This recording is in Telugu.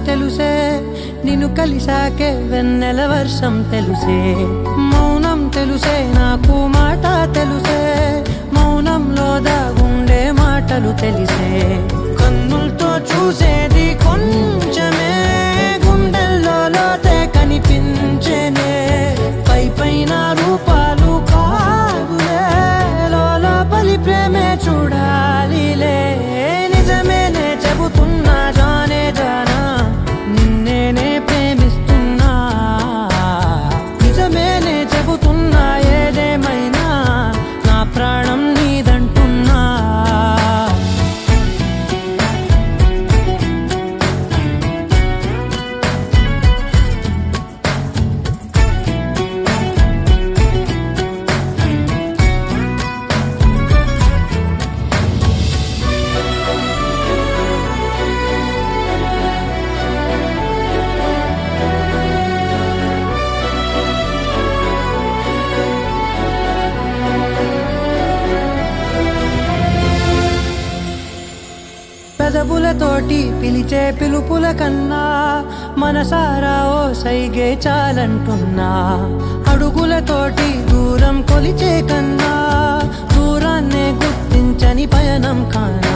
తెలుసే నిన్ను కలిసాకే వెన్నెల వర్షం తెలుసే మౌనం తెలుసే నాకు మాట తెలుసే మౌనంలో దాగుండే మాటలు తెలిసే కన్నులతో చూసేది కొంచెమే గుండెల్లో లోతే కనిపించేనే పై పైన రూపాలు కావులే లోపలి ప్రేమే చూడాలిలే నిజమేనే చెబుతున్నా జానే జానా నిన్నేనే ప్రేమిస్తున్నా నిజమేనే చెబుతున్నా ఏదేమైనా నా ప్రాణం నీదంటున్నా పెదవులతోటి పిలిచే పిలుపుల కన్నా మనసారా ఓ సైగే చాలంటున్నా అడుగులతోటి దూరం కొలిచే కన్నా దూరాన్నే గుర్తించని పయనం కానా